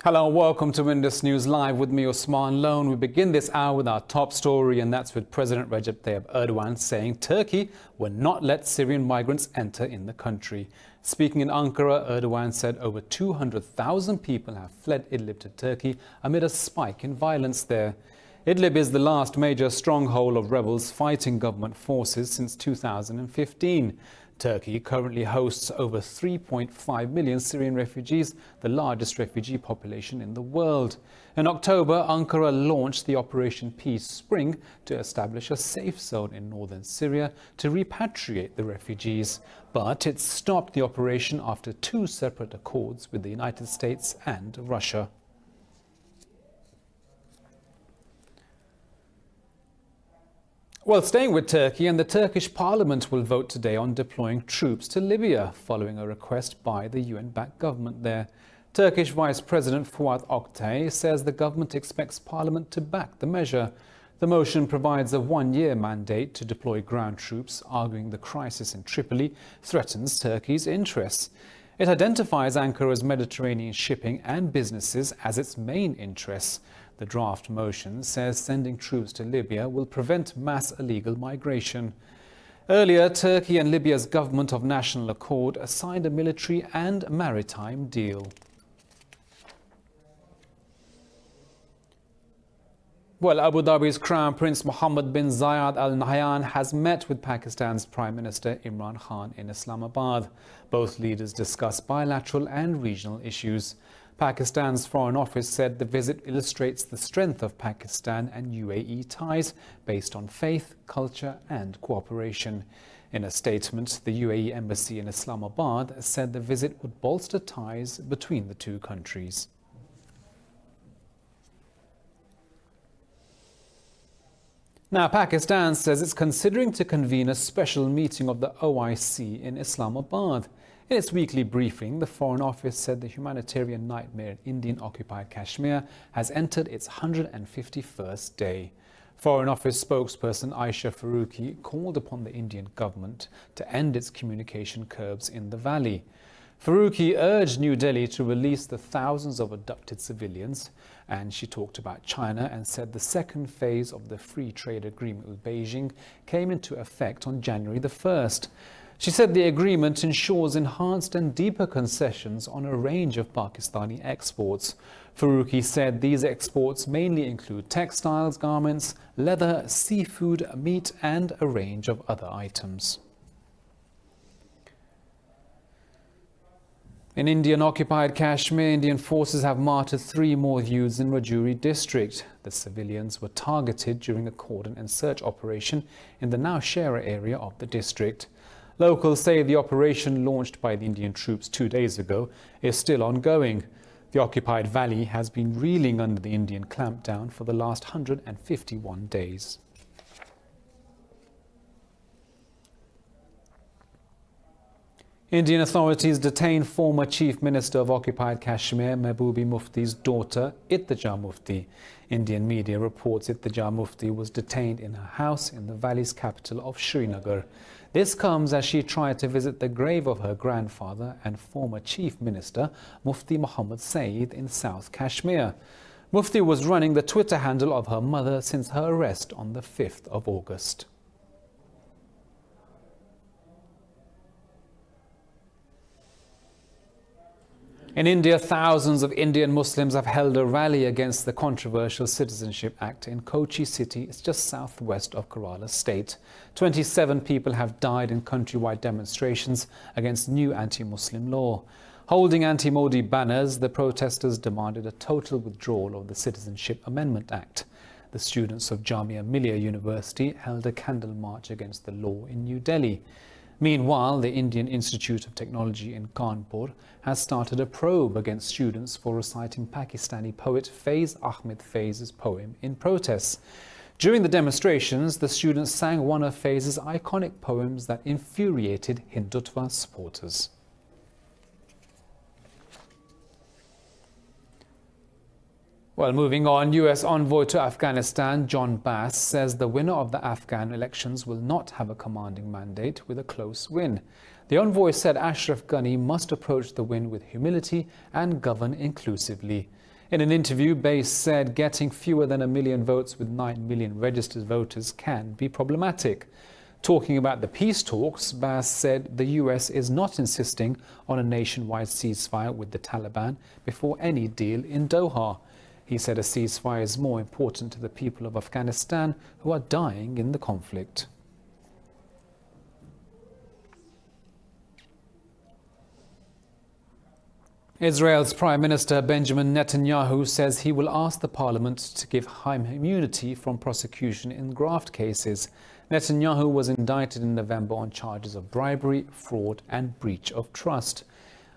Hello and welcome to Indus News Live with me, Osman Lone. We begin this hour with our top story, and that's with President Recep Tayyip Erdogan saying Turkey will not let Syrian migrants enter in the country. Speaking in Ankara, Erdogan said over 200,000 people have fled Idlib to Turkey amid a spike in violence there. Idlib is the last major stronghold of rebels fighting government forces since 2015. Turkey currently hosts over 3.5 million Syrian refugees, the largest refugee population in the world. In October, Ankara launched the Operation Peace Spring to establish a safe zone in northern Syria to repatriate the refugees. But it stopped the operation after two separate accords with the United States and Russia. Well, staying with Turkey, and the Turkish parliament will vote today on deploying troops to Libya following a request by the UN-backed government there. Turkish Vice President Fuat Oktay says the government expects parliament to back the measure. The motion provides a one-year mandate to deploy ground troops, arguing the crisis in Tripoli threatens Turkey's interests. It identifies Ankara's Mediterranean shipping and businesses as its main interests. The draft motion says sending troops to Libya will prevent mass illegal migration. Earlier, Turkey and Libya's government of national accord signed a military and maritime deal. Well, Abu Dhabi's Crown Prince Mohammed bin Zayed Al Nahyan has met with Pakistan's Prime Minister Imran Khan in Islamabad. Both leaders discussed bilateral and regional issues. Pakistan's Foreign Office said the visit illustrates the strength of Pakistan and UAE ties based on faith, culture and cooperation. In a statement, the UAE Embassy in Islamabad said the visit would bolster ties between the two countries. Now, Pakistan says it's considering to convene a special meeting of the OIC in Islamabad. In its weekly briefing, the Foreign Office said the humanitarian nightmare in Indian-occupied Kashmir has entered its 151st day. Foreign Office spokesperson Aisha Faruqi called upon the Indian government to end its communication curbs in the valley. Faruqi urged New Delhi to release the thousands of abducted civilians, and she talked about China and said the second phase of the free trade agreement with Beijing came into effect on January the 1st. She said the agreement ensures enhanced and deeper concessions on a range of Pakistani exports. Faruqi said these exports mainly include textiles, garments, leather, seafood, meat and a range of other items. In Indian-occupied Kashmir, Indian forces have martyred 3 more youths in Rajouri district. The civilians were targeted during a cordon and search operation in the Nowshera area of the district. Locals say the operation launched by the Indian troops 2 days ago is still ongoing. The occupied valley has been reeling under the Indian clampdown for the last 151 days. Indian authorities detained former Chief Minister of occupied Kashmir, Mehbooba Mufti's daughter, Irtija Mufti. Indian media reports Irtija Mufti was detained in her house in the valley's capital of Srinagar. This comes as she tried to visit the grave of her grandfather and former Chief Minister, Mufti Muhammad Saeed, in South Kashmir. Mufti was running the Twitter handle of her mother since her arrest on the 5th of August. In India, thousands of Indian Muslims have held a rally against the controversial Citizenship Act in Kochi city. It's just southwest of Kerala state. 27 people have died in countrywide demonstrations against new anti-Muslim law. Holding anti-Modi banners, the protesters demanded a total withdrawal of the Citizenship Amendment Act. The students of Jamia Millia University held a candle march against the law in New Delhi. Meanwhile, the Indian Institute of Technology in Kanpur has started a probe against students for reciting Pakistani poet Faiz Ahmed Faiz's poem in protest. During the demonstrations, the students sang one of Faiz's iconic poems that infuriated Hindutva supporters. Well, moving on, U.S. envoy to Afghanistan, John Bass, says the winner of the Afghan elections will not have a commanding mandate with a close win. The envoy said Ashraf Ghani must approach the win with humility and govern inclusively. In an interview, Bass said getting fewer than 1 million votes with 9 million registered voters can be problematic. Talking about the peace talks, Bass said the U.S. is not insisting on a nationwide ceasefire with the Taliban before any deal in Doha. He said a ceasefire is more important to the people of Afghanistan who are dying in the conflict. Israel's Prime Minister Benjamin Netanyahu says he will ask the parliament to give him immunity from prosecution in graft cases. Netanyahu was indicted in November on charges of bribery, fraud and breach of trust.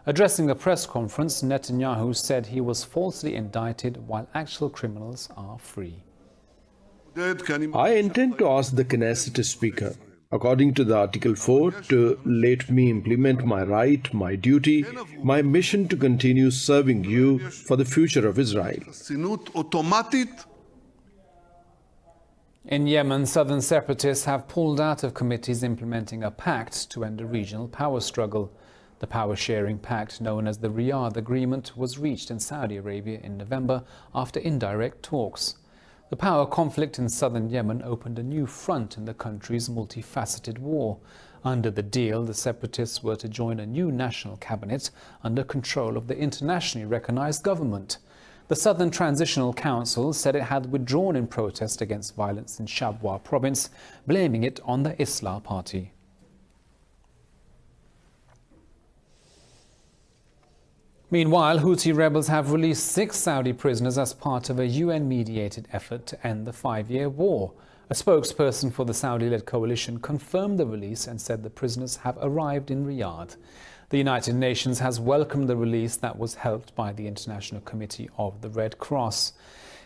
Addressing a press conference, Netanyahu said he was falsely indicted while actual criminals are free. I intend to ask the Knesset Speaker, according to the Article 4, to let me implement my right, my duty, my mission to continue serving you for the future of Israel. In Yemen, Southern separatists have pulled out of committees implementing a pact to end a regional power struggle. The power-sharing pact, known as the Riyadh Agreement, was reached in Saudi Arabia in November after indirect talks. The power conflict in southern Yemen opened a new front in the country's multifaceted war. Under the deal, the separatists were to join a new national cabinet under control of the internationally recognized government. The Southern Transitional Council said it had withdrawn in protest against violence in Shabwa province, blaming it on the Islah Party. Meanwhile, Houthi rebels have released 6 Saudi prisoners as part of a UN-mediated effort to end the 5-year war. A spokesperson for the Saudi-led coalition confirmed the release and said the prisoners have arrived in Riyadh. The United Nations has welcomed the release that was helped by the International Committee of the Red Cross.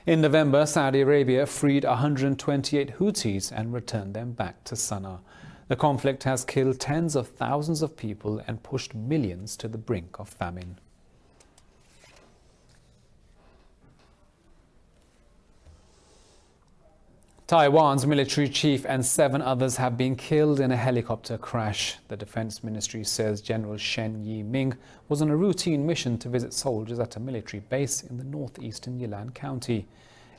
In November, Saudi Arabia freed 128 Houthis and returned them back to Sana'a. The conflict has killed tens of thousands of people and pushed millions to the brink of famine. Taiwan's military chief and 7 others have been killed in a helicopter crash. The Defense Ministry says General Shen Yiming was on a routine mission to visit soldiers at a military base in the northeastern Yilan County.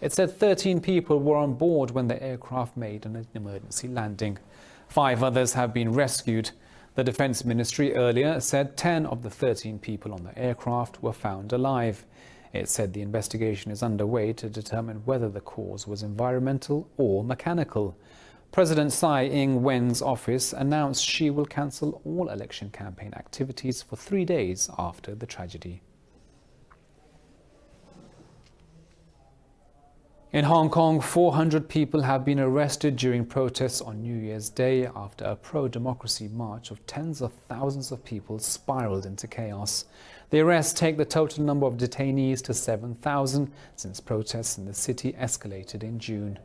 It said 13 people were on board when the aircraft made an emergency landing. 5 others have been rescued. The Defense Ministry earlier said 10 of the 13 people on the aircraft were found alive. It said the investigation is underway to determine whether the cause was environmental or mechanical. President Tsai Ing-wen's office announced she will cancel all election campaign activities for 3 days after the tragedy. In Hong Kong, 400 people have been arrested during protests on New Year's Day after a pro-democracy march of tens of thousands of people spiraled into chaos. The arrests take the total number of detainees to 7,000 since protests in the city escalated in June.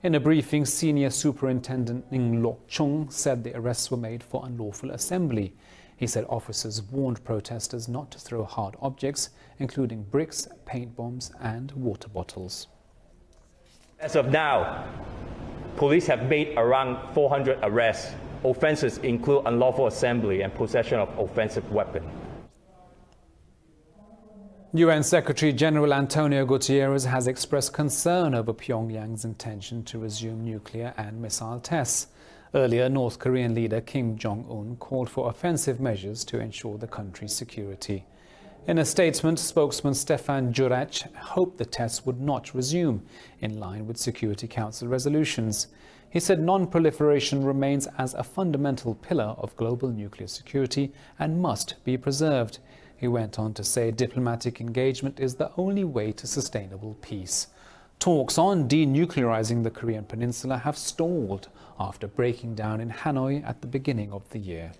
In a briefing, Senior Superintendent Ning Lok Chung said the arrests were made for unlawful assembly. He said officers warned protesters not to throw hard objects, including bricks, paint bombs and water bottles. As of now, police have made around 400 arrests. Offences include unlawful assembly and possession of offensive weapon. UN Secretary-General Antonio Guterres has expressed concern over Pyongyang's intention to resume nuclear and missile tests. Earlier, North Korean leader Kim Jong-un called for offensive measures to ensure the country's security. In a statement, spokesman Stefan Jurec hoped the tests would not resume, in line with Security Council resolutions. He said non-proliferation remains as a fundamental pillar of global nuclear security and must be preserved. He went on to say diplomatic engagement is the only way to sustainable peace. Talks on denuclearizing the Korean peninsula have stalled after breaking down in Hanoi at the beginning of the year.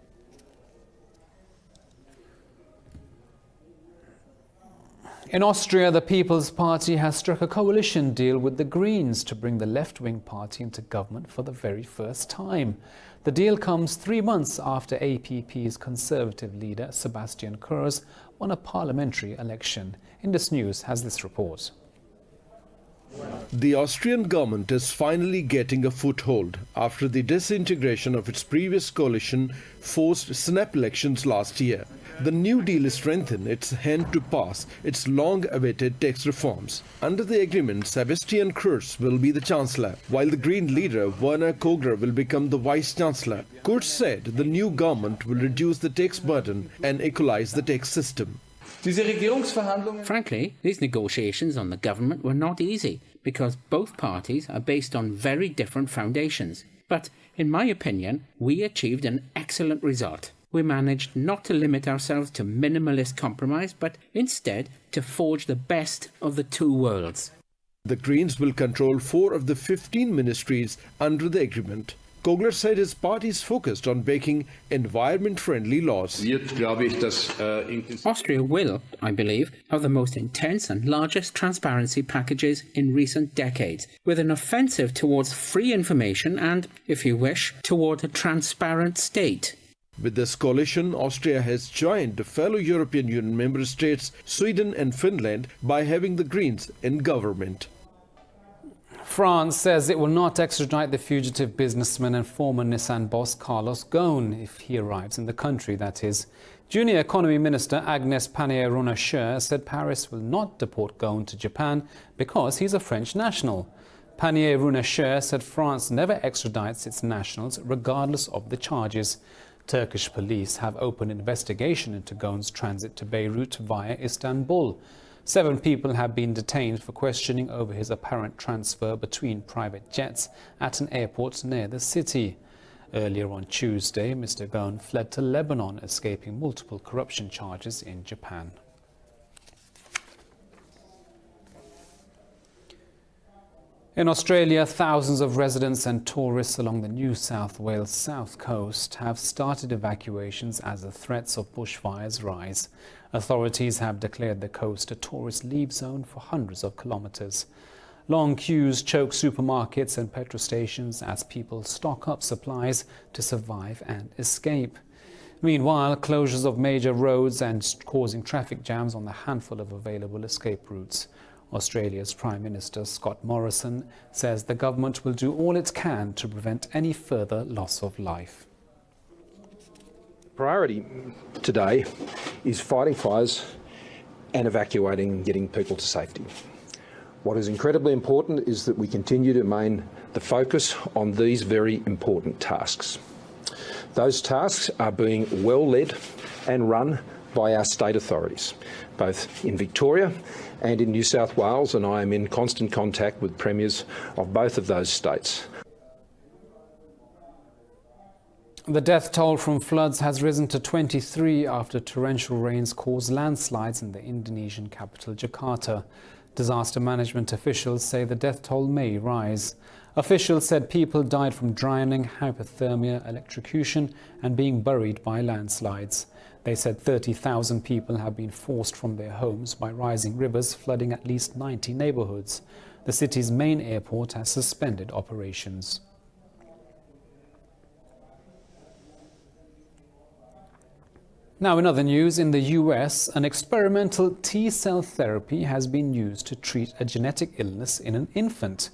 In Austria, the People's Party has struck a coalition deal with the Greens to bring the left-wing party into government for the very first time. The deal comes 3 months after APP's Conservative leader Sebastian Kurz won a parliamentary election. Indus News has this report. The Austrian government is finally getting a foothold after the disintegration of its previous coalition forced snap elections last year. The New Deal strengthened its hand to pass its long-awaited tax reforms. Under the agreement, Sebastian Kurz will be the chancellor, while the Green leader Werner Kogler will become the vice-chancellor. Kurz said the new government will reduce the tax burden and equalize the tax system. Frankly, these negotiations on the government were not easy because both parties are based on very different foundations. But, in my opinion, we achieved an excellent result. We managed not to limit ourselves to minimalist compromise, but instead to forge the best of the two worlds. The Greens will control 4 of the 15 ministries under the agreement. Kogler said his party is focused on making environment-friendly laws. Austria will, I believe, have the most intense and largest transparency packages in recent decades, with an offensive towards free information and, if you wish, toward a transparent state. With this coalition, Austria has joined fellow European Union member states, Sweden and Finland, by having the Greens in government. France says it will not extradite the fugitive businessman and former Nissan boss Carlos Ghosn if he arrives in the country, that is. Junior Economy Minister Agnès Pannier-Runacher said Paris will not deport Ghosn to Japan because he's a French national. Pannier-Runacher said France never extradites its nationals regardless of the charges. Turkish police have opened investigation into Ghosn's transit to Beirut via Istanbul. 7 people have been detained for questioning over his apparent transfer between private jets at an airport near the city. Earlier on Tuesday, Mr. Ghosn fled to Lebanon, escaping multiple corruption charges in Japan. In Australia, thousands of residents and tourists along the New South Wales south coast have started evacuations as the threats of bushfires rise. Authorities have declared the coast a tourist leave zone for hundreds of kilometres. Long queues choke supermarkets and petrol stations as people stock up supplies to survive and escape. Meanwhile, closures of major roads and causing traffic jams on the handful of available escape routes. Australia's Prime Minister Scott Morrison says the government will do all it can to prevent any further loss of life. Priority today is fighting fires and evacuating and getting people to safety. What is incredibly important is that we continue to maintain the focus on these very important tasks. Those tasks are being well led and run by our state authorities, both in Victoria and in New South Wales, and I am in constant contact with premiers of both of those states. The death toll from floods has risen to 23 after torrential rains caused landslides in the Indonesian capital, Jakarta. Disaster management officials say the death toll may rise. Officials said people died from drowning, hypothermia, electrocution and being buried by landslides. They said 30,000 people have been forced from their homes by rising rivers, flooding at least 90 neighbourhoods. The city's main airport has suspended operations. Now, in other news, in the US, an experimental T-cell therapy has been used to treat a genetic illness in an infant.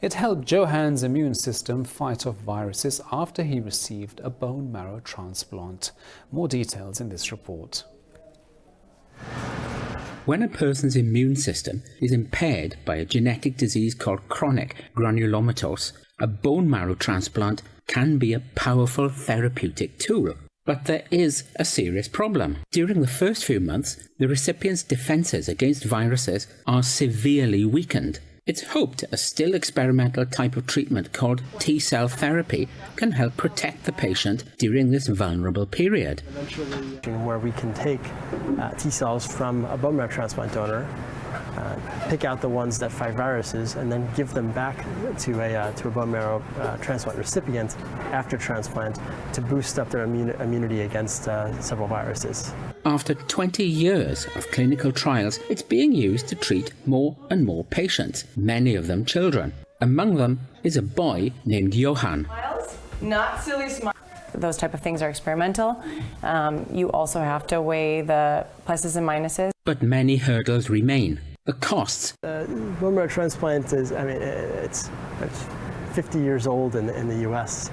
It helped Johan's immune system fight off viruses after he received a bone marrow transplant. More details in this report. When a person's immune system is impaired by a genetic disease called chronic granulomatose, a bone marrow transplant can be a powerful therapeutic tool. But there is a serious problem. During the first few months, the recipient's defences against viruses are severely weakened. It's hoped a still experimental type of treatment called T-cell therapy can help protect the patient during this vulnerable period. Where we can take T-cells from a bone marrow transplant donor, pick out the ones that fight viruses, and then give them back to a bone marrow transplant recipient after transplant to boost up their immunity against several viruses. After 20 years of clinical trials, it's being used to treat more and more patients, many of them children. Among them is a boy named Johan. Not silly smiles. Those type of things are experimental. You also have to weigh the pluses and minuses. But many hurdles remain. The costs. Bone marrow transplant is, it's 50 years old in the U.S.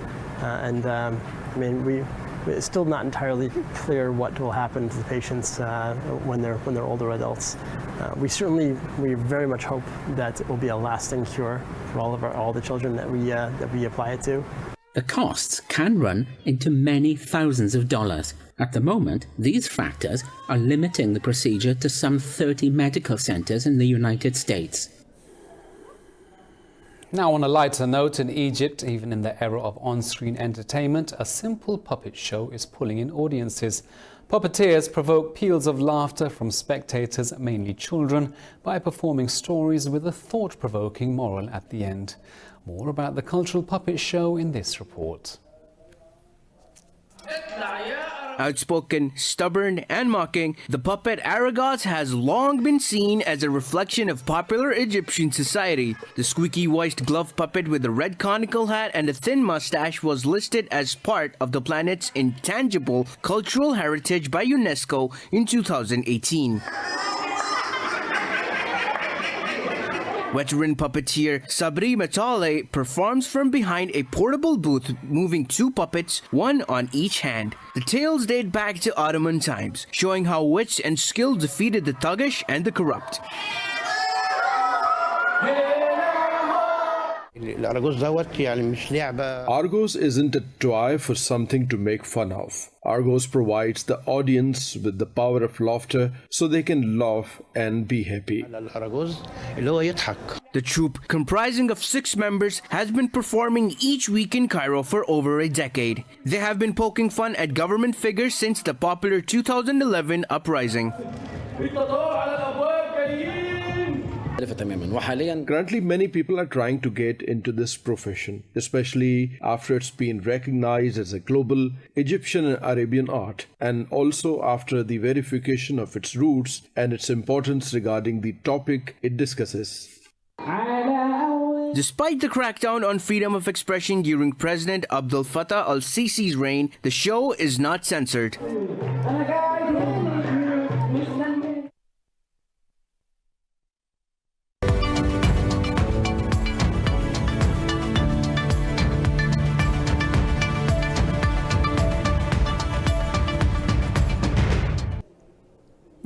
It's still not entirely clear what will happen to the patients when they're older adults. We very much hope that it will be a lasting cure for all the children that we apply it to. The costs can run into many thousands of dollars. At the moment, these factors are limiting the procedure to some 30 medical centers in the United States. Now, on a lighter note, in Egypt, even in the era of on-screen entertainment, a simple puppet show is pulling in audiences. Puppeteers provoke peals of laughter from spectators, mainly children, by performing stories with a thought-provoking moral at the end. More about the cultural puppet show in this report. Outspoken, stubborn, and mocking, the puppet Aragos has long been seen as a reflection of popular Egyptian society. The squeaky-voiced glove puppet with a red conical hat and a thin mustache was listed as part of the planet's intangible cultural heritage by UNESCO in 2018. Veteran puppeteer Sabri Matale performs from behind a portable booth, moving two puppets, one on each hand. The tales date back to Ottoman times, showing how wits and skill defeated the thuggish and the corrupt. Argos isn't a toy for something to make fun of. Argos provides the audience with the power of laughter so they can laugh and be happy. The troupe, comprising of 6 members, has been performing each week in Cairo for over a decade. They have been poking fun at government figures since the popular 2011 uprising. Currently, many people are trying to get into this profession, especially after it's been recognized as a global Egyptian and Arabian art, and also after the verification of its roots and its importance regarding the topic it discusses. Despite the crackdown on freedom of expression during President Abdel Fattah al-Sisi's reign, the show is not censored.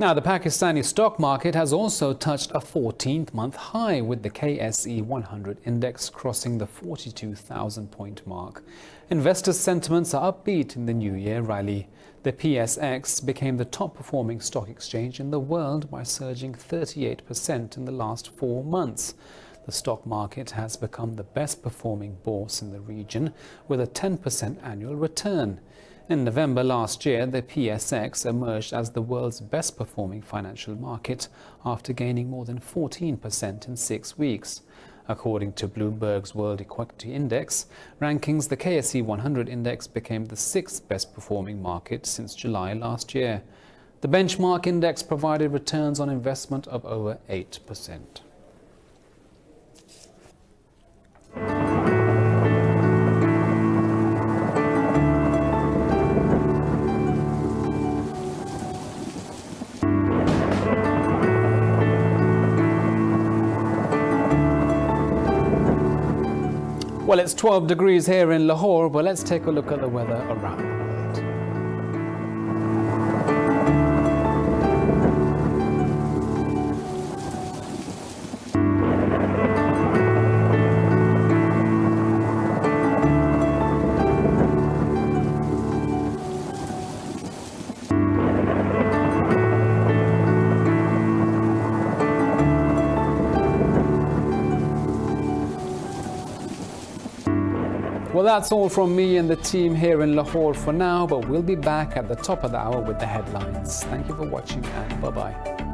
Now, the Pakistani stock market has also touched a 14th-month high, with the KSE 100 index crossing the 42,000-point mark. Investor sentiments are upbeat in the New Year rally. The PSX became the top-performing stock exchange in the world by surging 38% in the last 4 months. The stock market has become the best-performing bourse in the region, with a 10% annual return. In November last year, the PSX emerged as the world's best-performing financial market after gaining more than 14% in 6 weeks. According to Bloomberg's World Equity Index rankings, the KSE 100 index became the 6th best-performing market since July last year. The benchmark index provided returns on investment of over 8%. Well, it's 12 degrees here in Lahore, but let's take a look at the weather around the world. Well, that's all from me and the team here in Lahore for now, but we'll be back at the top of the hour with the headlines. Thank you for watching, and bye-bye.